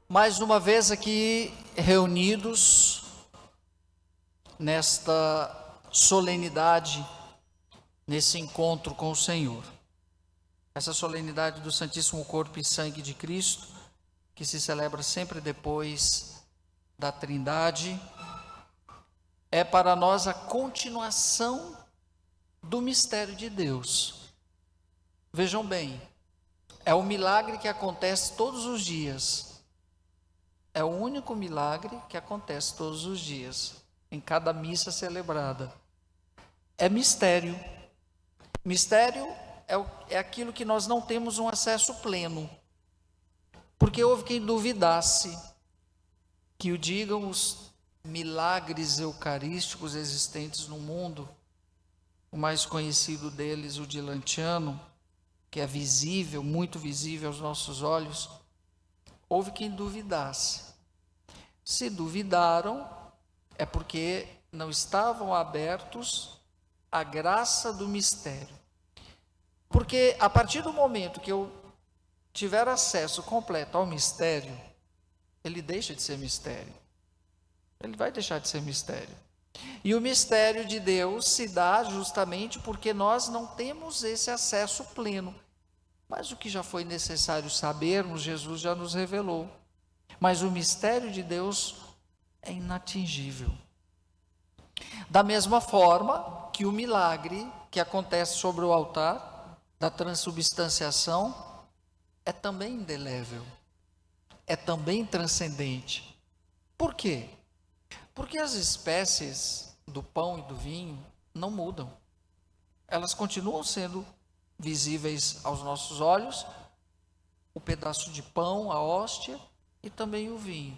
Mais uma vez aqui reunidos nesta solenidade, nesse encontro com o Senhor. Essa solenidade do Santíssimo Corpo e Sangue de Cristo, que se celebra sempre depois da Trindade, é para nós a continuação do mistério de Deus. Vejam bem, é um milagre que acontece todos os dias. É o único milagre que acontece todos os dias, em cada missa celebrada. É mistério. Mistério é aquilo que nós não temos um acesso pleno. Porque houve quem duvidasse que o digam os milagres eucarísticos existentes no mundo. O mais conhecido deles, o Dilantiano, que é visível, muito visível aos nossos olhos. Houve quem duvidasse. Se duvidaram, é porque não estavam abertos à graça do mistério. Porque a partir do momento que eu tiver acesso completo ao mistério, ele deixa de ser mistério. Ele vai deixar de ser mistério. E o mistério de Deus se dá justamente porque nós não temos esse acesso pleno. Mas o que já foi necessário sabermos, Jesus já nos revelou. Mas o mistério de Deus é inatingível. Da mesma forma que o milagre que acontece sobre o altar da transubstanciação é também indelével, é também transcendente. Por quê? Porque as espécies do pão e do vinho não mudam. Elas continuam sendo visíveis aos nossos olhos, o pedaço de pão, a hóstia e também o vinho.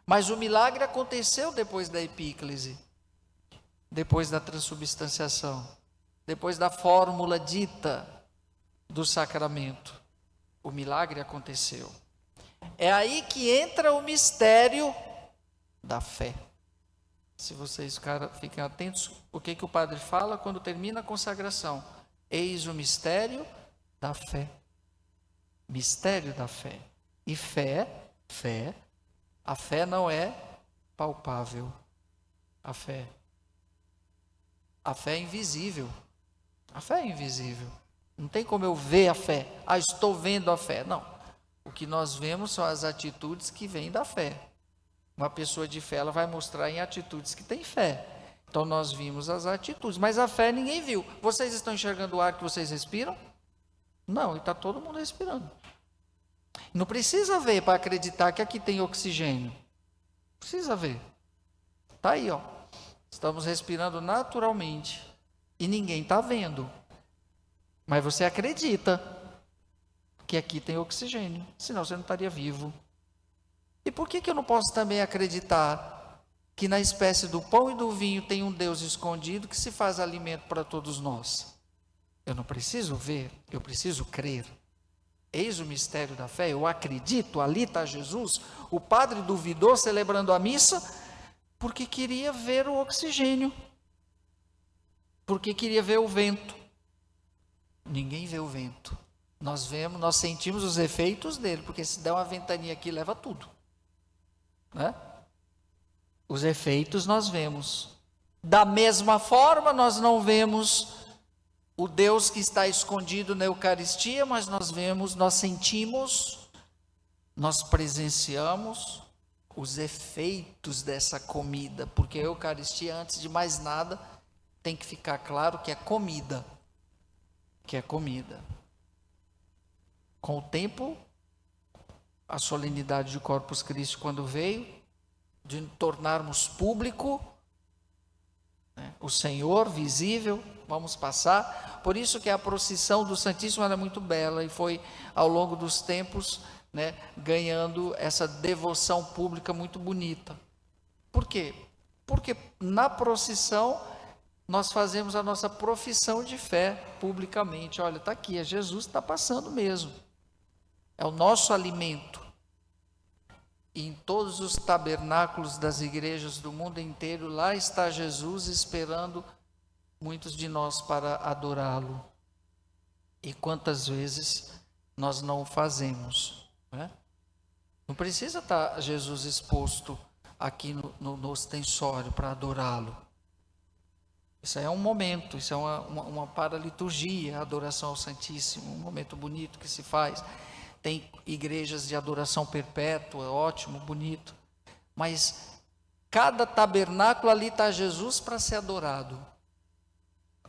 Mas o milagre aconteceu depois da epíclise, depois da transubstanciação, depois da fórmula dita do sacramento. O milagre aconteceu. É aí que entra o mistério da fé. Se vocês fiquem atentos, o que o padre fala quando termina a consagração? Eis o mistério da fé. Mistério da fé. E fé, a fé não é palpável. A fé é invisível. A fé é invisível. Não tem como eu ver a fé. Estou vendo a fé. Não. O que nós vemos são as atitudes que vêm da fé. Uma pessoa de fé, ela vai mostrar em atitudes que tem fé. Então nós vimos as atitudes, mas a fé ninguém viu. Vocês estão enxergando o ar que vocês respiram? Não, e está todo mundo respirando. Não precisa ver para acreditar que aqui tem oxigênio. Precisa ver. Está aí, ó. Estamos respirando naturalmente. E ninguém está vendo. Mas você acredita que aqui tem oxigênio. Senão você não estaria vivo. E por que eu não posso também acreditar que na espécie do pão e do vinho tem um Deus escondido que se faz alimento para todos nós? Eu não preciso ver, eu preciso crer. Eis o mistério da fé, eu acredito, ali está Jesus. O padre duvidou celebrando a missa porque queria ver o oxigênio, porque queria ver o vento. Ninguém vê o vento. Nós vemos, nós sentimos os efeitos dele, porque se der uma ventania aqui, leva tudo. Né? Os efeitos nós vemos. Da mesma forma, nós não vemos o Deus que está escondido na Eucaristia, mas nós vemos, nós sentimos, nós presenciamos os efeitos dessa comida, porque a Eucaristia, antes de mais nada, tem que ficar claro que é comida. Que é comida. Com o tempo, a solenidade de Corpus Christi, quando veio, de tornarmos público, né, o Senhor visível, vamos passar. Por isso que a procissão do Santíssimo era muito bela e foi, ao longo dos tempos, né, ganhando essa devoção pública muito bonita. Por quê? Porque na procissão nós fazemos a nossa profissão de fé publicamente. Olha, está aqui, é Jesus que está passando mesmo. É o nosso alimento. E em todos os tabernáculos das igrejas do mundo inteiro, lá está Jesus esperando muitos de nós para adorá-lo. E quantas vezes nós não o fazemos, né? Não precisa estar Jesus exposto aqui no ostensório para adorá-lo. Isso é um momento, isso é uma paraliturgia, a adoração ao Santíssimo, um momento bonito que se faz. Tem igrejas de adoração perpétua, ótimo, bonito. Mas cada tabernáculo ali está Jesus para ser adorado.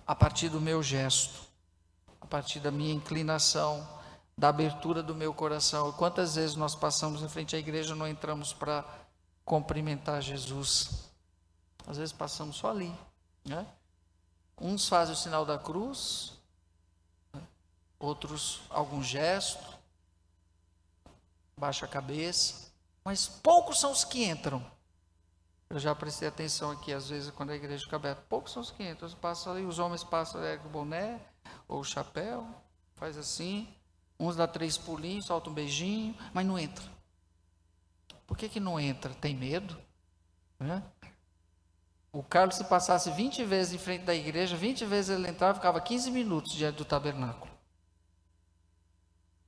A partir do meu gesto, a partir da minha inclinação, da abertura do meu coração. E quantas vezes nós passamos em frente à igreja e não entramos para cumprimentar Jesus? Às vezes passamos só ali, né? Uns fazem o sinal da cruz, outros algum gesto, baixa a cabeça, mas poucos são os que entram. Eu já prestei atenção aqui, às vezes, quando a igreja fica aberta, poucos são os que entram. Passam ali, os homens passam o boné ou o chapéu, faz assim, uns dá 3 pulinhos, solta um beijinho, mas não entra. Por que não entra? Tem medo? Né? O Carlos, se passasse 20 vezes em frente da igreja, 20 vezes ele entrava, ficava 15 minutos diante do tabernáculo.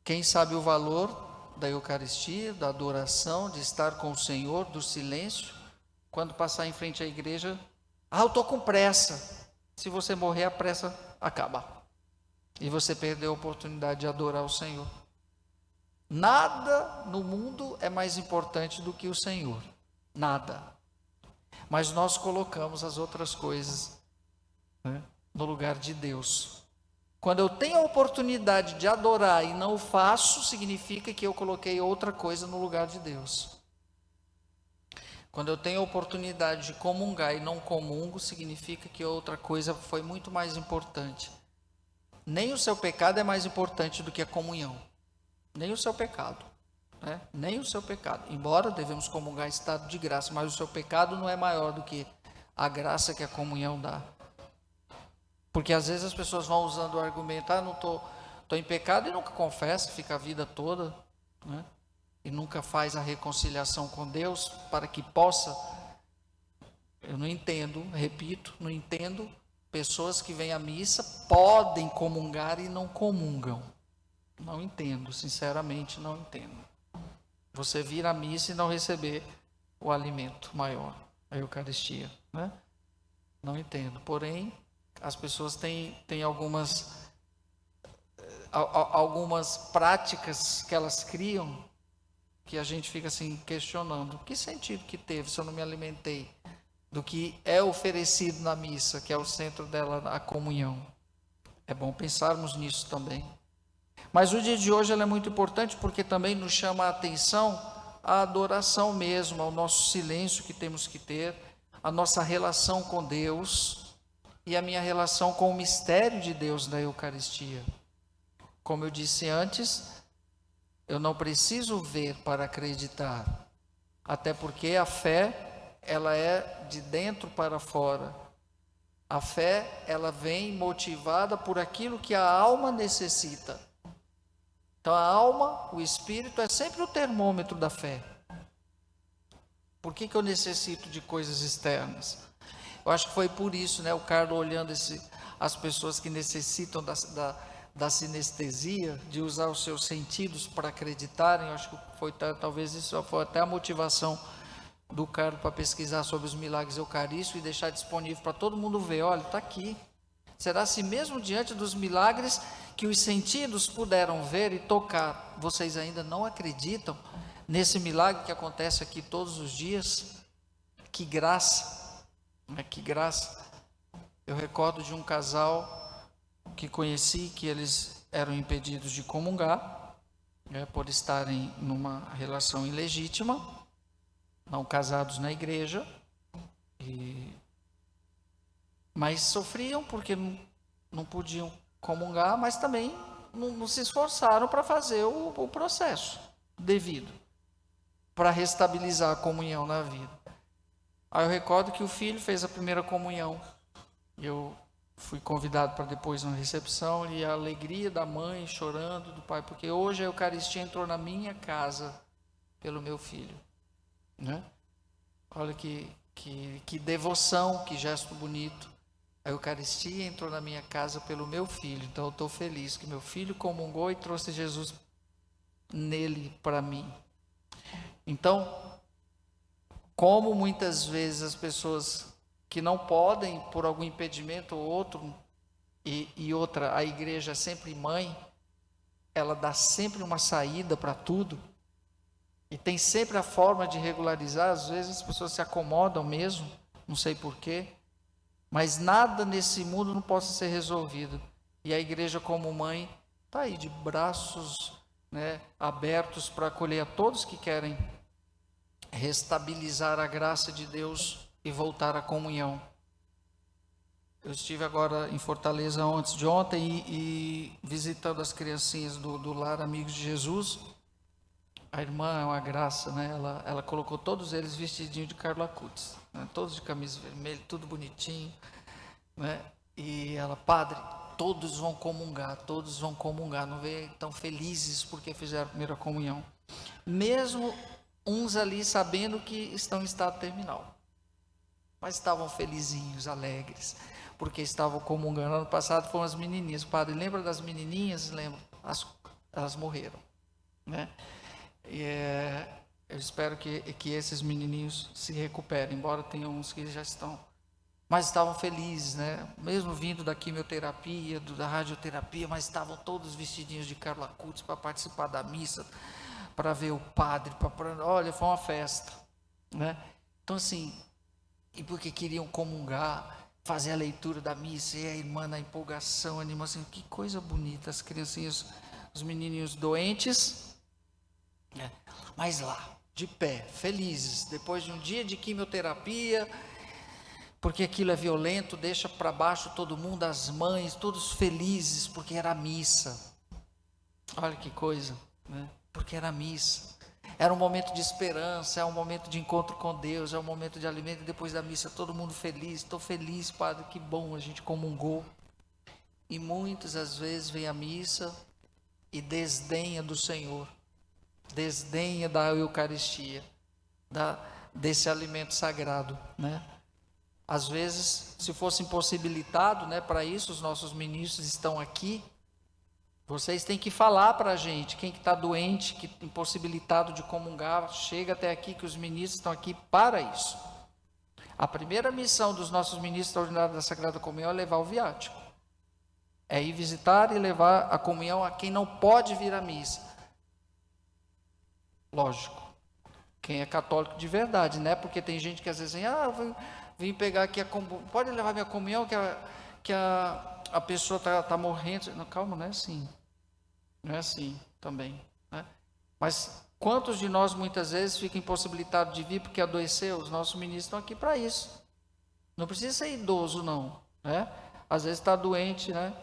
Quem sabe o valor da Eucaristia, da adoração, de estar com o Senhor, do silêncio, quando passar em frente à igreja, eu estou com pressa. Se você morrer, a pressa acaba. E você perdeu a oportunidade de adorar o Senhor. Nada no mundo é mais importante do que o Senhor. Nada. Mas nós colocamos as outras coisas, né, no lugar de Deus. Quando eu tenho a oportunidade de adorar e não o faço, significa que eu coloquei outra coisa no lugar de Deus. Quando eu tenho a oportunidade de comungar e não comungo, significa que outra coisa foi muito mais importante. Nem o seu pecado é mais importante do que a comunhão. Nem o seu pecado. Né? Nem o seu pecado. Embora devemos comungar em estado de graça, mas o seu pecado não é maior do que a graça que a comunhão dá. Porque às vezes as pessoas vão usando o argumento, não estou em pecado, e nunca confessa, fica a vida toda, né? E nunca faz a reconciliação com Deus para que possa. Eu não entendo, repito, não entendo pessoas que vêm à missa, podem comungar e não comungam. Não entendo, sinceramente não entendo. Você vir à missa e não receber o alimento maior, a Eucaristia, né? Não entendo. Porém, as pessoas têm algumas práticas que elas criam que a gente fica assim questionando. Que sentido que teve se eu não me alimentei do que é oferecido na missa, que é o centro dela, a comunhão? É bom pensarmos nisso também. Mas o dia de hoje é muito importante porque também nos chama a atenção a adoração mesmo, ao nosso silêncio que temos que ter, a nossa relação com Deus e a minha relação com o mistério de Deus da Eucaristia. Como eu disse antes, eu não preciso ver para acreditar, até porque a fé, ela é de dentro para fora. A fé, ela vem motivada por aquilo que a alma necessita. Então a alma, o espírito é sempre o termômetro da fé. Por que eu necessito de coisas externas? Eu acho que foi por isso, né, o Carlos olhando as pessoas que necessitam da sinestesia, de usar os seus sentidos para acreditarem. Eu acho que talvez isso foi até a motivação do Carlos para pesquisar sobre os milagres eucarísticos e deixar disponível para todo mundo ver. Olha, está aqui. Será se mesmo diante dos milagres que os sentidos puderam ver e tocar, vocês ainda não acreditam nesse milagre que acontece aqui todos os dias? Que graça, né? Que graça. Eu recordo de um casal que conheci, que eles eram impedidos de comungar, né, por estarem numa relação ilegítima, não casados na igreja, mas sofriam porque não podiam comungar, mas também não se esforçaram para fazer o processo devido, para restabilizar a comunhão na vida. Aí eu recordo que o filho fez a primeira comunhão, eu fui convidado para depois uma recepção, e a alegria da mãe chorando, do pai, porque hoje a Eucaristia entrou na minha casa pelo meu filho, né? Olha que devoção, que gesto bonito. A Eucaristia entrou na minha casa pelo meu filho, então eu estou feliz que meu filho comungou e trouxe Jesus nele para mim. Então, como muitas vezes as pessoas que não podem, por algum impedimento ou outro, e outra, a igreja é sempre mãe, ela dá sempre uma saída para tudo, e tem sempre a forma de regularizar. Às vezes as pessoas se acomodam mesmo, não sei porquê, mas nada nesse mundo não possa ser resolvido. E a igreja, como mãe, está aí de braços, né, abertos para acolher a todos que querem restabilizar a graça de Deus e voltar à comunhão. Eu estive agora em Fortaleza antes de ontem e visitando as criancinhas do Lar Amigos de Jesus. A irmã é uma graça, né? Ela colocou todos eles vestidinhos de Carla Cutts, né? Todos de camisa vermelha, tudo bonitinho, né? E ela, padre, todos vão comungar, não vê, tão felizes porque fizeram a primeira comunhão. Mesmo uns ali sabendo que estão em estado terminal, mas estavam felizinhos, alegres, porque estavam comungando. Ano passado foram as menininhas. Padre, lembra das menininhas? Lembro. Elas morreram, né? Eu espero que esses menininhos se recuperem, embora tenham uns que já estão, mas estavam felizes, né? Mesmo vindo da quimioterapia, da radioterapia, mas estavam todos vestidinhos de Carla Cutts para participar da missa, para ver o padre, olha, foi uma festa, né? Então assim, e porque queriam comungar, fazer a leitura da missa, e a irmã na empolgação, animação, que coisa bonita, as criancinhas, os menininhos doentes, né? Mas lá, de pé, felizes, depois de um dia de quimioterapia, porque aquilo é violento, deixa para baixo todo mundo, as mães, todos felizes, porque era a missa. Olha que coisa, né? Porque era a missa. Era um momento de esperança, é um momento de encontro com Deus, é um momento de alimento, e depois da missa todo mundo feliz. Estou feliz, padre, que bom, a gente comungou. E muitas às vezes vem a missa e desdenha do Senhor, desdenha da Eucaristia, desse alimento sagrado, né? Às vezes, se fosse impossibilitado, né, para isso, os nossos ministros estão aqui. Vocês têm que falar para a gente, quem que está doente, que impossibilitado de comungar, chega até aqui, que os ministros estão aqui para isso. A primeira missão dos nossos ministros extraordinários da Sagrada Comunhão é levar o viático. É ir visitar e levar a comunhão a quem não pode vir à missa. Lógico, quem é católico de verdade, né? Porque tem gente que às vezes diz, eu vim pegar aqui a comunhão, pode levar minha comunhão, que a pessoa está morrendo. Não, calma, não é assim. Não é assim também, né? Mas quantos de nós muitas vezes ficam impossibilitados de vir porque adoeceu? Os nossos ministros estão aqui para isso. Não precisa ser idoso, não, né? Às vezes está doente, né?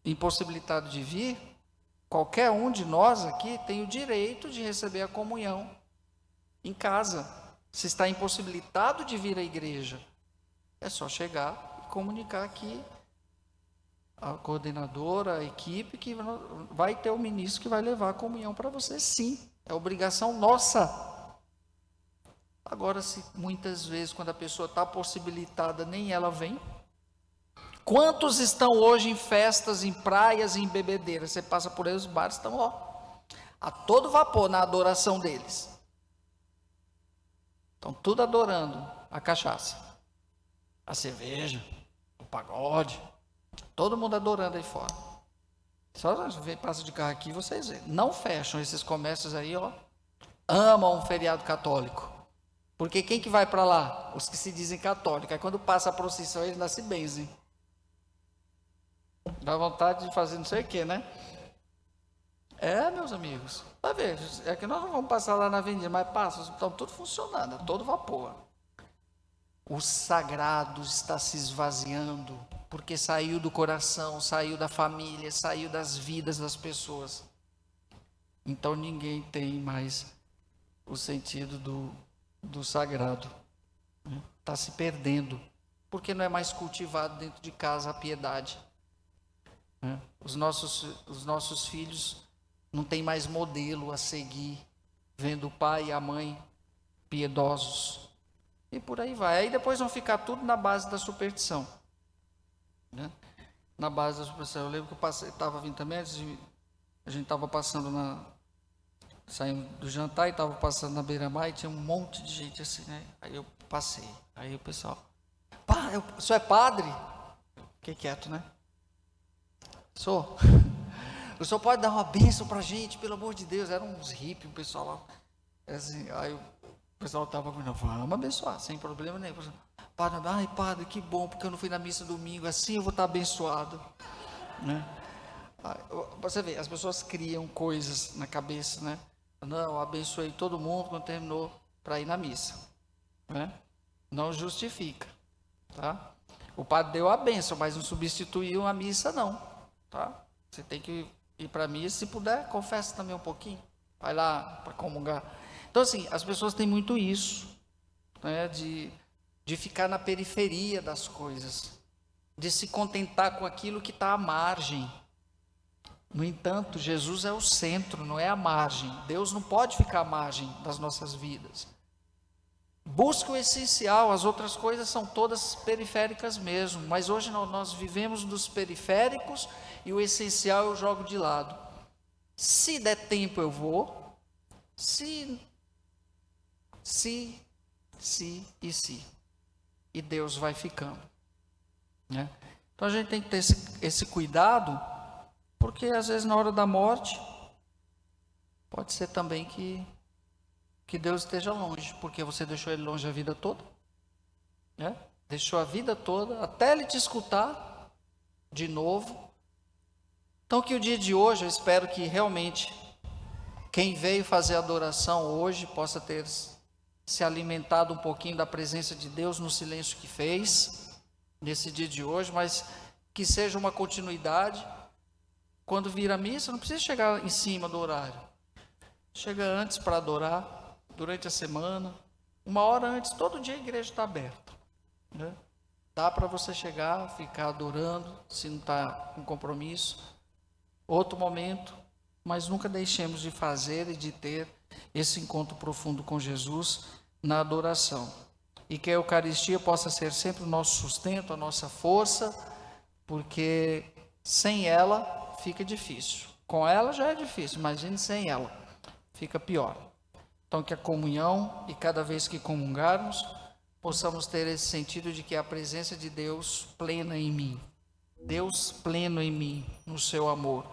Impossibilitado de vir. Qualquer um de nós aqui tem o direito de receber a comunhão em casa. Se está impossibilitado de vir à igreja, é só chegar e comunicar aqui a coordenadora, a equipe, que vai ter o ministro que vai levar a comunhão para você, sim. É obrigação nossa. Agora, se muitas vezes, quando a pessoa está possibilitada, nem ela vem. Quantos estão hoje em festas, em praias, em bebedeiras? Você passa por aí, os bares estão, a todo vapor na adoração deles. Estão tudo adorando a cachaça, a cerveja, o pagode, todo mundo adorando aí fora. Só passa de carro aqui, vocês veem. Não fecham esses comércios aí, amam um feriado católico. Porque quem que vai para lá? Os que se dizem católicos. Aí quando passa a procissão, eles ainda se benzem. Dá vontade de fazer não sei o que, né? Meus amigos, vai ver, é que nós não vamos passar lá na avenida, mas passa, estão tudo funcionando, a todo vapor. O sagrado está se esvaziando, porque saiu do coração, saiu da família, saiu das vidas das pessoas. Então ninguém tem mais o sentido do sagrado. Está se perdendo, porque não é mais cultivado dentro de casa a piedade. Os nossos filhos não têm mais modelo a seguir, vendo o pai e a mãe piedosos. E por aí vai. Aí depois vão ficar tudo na base da superstição. Né? Na base da superstição. Eu lembro que eu estava vindo também, a gente estava passando saímos do jantar e estava passando na beira-mar e tinha um monte de gente assim, né? Aí eu passei. Aí o pessoal, pá, o senhor é padre? Fiquei quieto, né? Sou. O senhor pode dar uma bênção pra gente, pelo amor de Deus. Eram uns hippies, o pessoal lá. Assim, aí o pessoal estava comigo, vamos abençoar, sem problema nenhum. Padre, ai padre, que bom, porque eu não fui na missa domingo, assim eu vou estar abençoado, né? Você vê, as pessoas criam coisas na cabeça, né? Não, eu abençoei todo mundo quando terminou para ir na missa, né? Não justifica, tá? O padre deu a bênção, mas não substituiu a missa não, tá? Você tem que ir para a missa, se puder, confessa também um pouquinho, vai lá para comungar. Então assim, as pessoas têm muito isso, né? De ficar na periferia das coisas, de se contentar com aquilo que está à margem. No entanto, Jesus é o centro, não é a margem. Deus não pode ficar à margem das nossas vidas. Busca o essencial, as outras coisas são todas periféricas mesmo, mas hoje nós vivemos dos periféricos e o essencial eu jogo de lado. Se der tempo eu vou, se. E Deus vai ficando, né? Então a gente tem que ter esse cuidado, porque às vezes na hora da morte pode ser também que Deus esteja longe, porque você deixou ele longe a vida toda, né? Deixou a vida toda até ele te escutar de novo. Então que o dia de hoje, eu espero que realmente quem veio fazer adoração hoje possa ter se alimentado um pouquinho da presença de Deus no silêncio que fez nesse dia de hoje, mas que seja uma continuidade. Quando vir a missa, não precisa chegar em cima do horário, chega antes para adorar, durante a semana, 1 hora antes. Todo dia a igreja está aberta, né? Dá para você chegar, ficar adorando, se não está com compromisso, outro momento, mas nunca deixemos de fazer e de ter esse encontro profundo com Jesus na adoração. E que a Eucaristia possa ser sempre o nosso sustento, a nossa força, porque sem ela fica difícil. Com ela já é difícil, imagine sem ela, fica pior. Então que a comunhão, e cada vez que comungarmos, possamos ter esse sentido de que a presença de Deus plena em mim, Deus pleno em mim, no seu amor,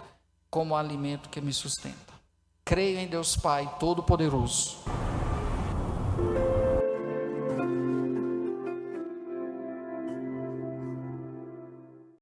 como alimento que me sustenta. Creio em Deus Pai Todo-Poderoso,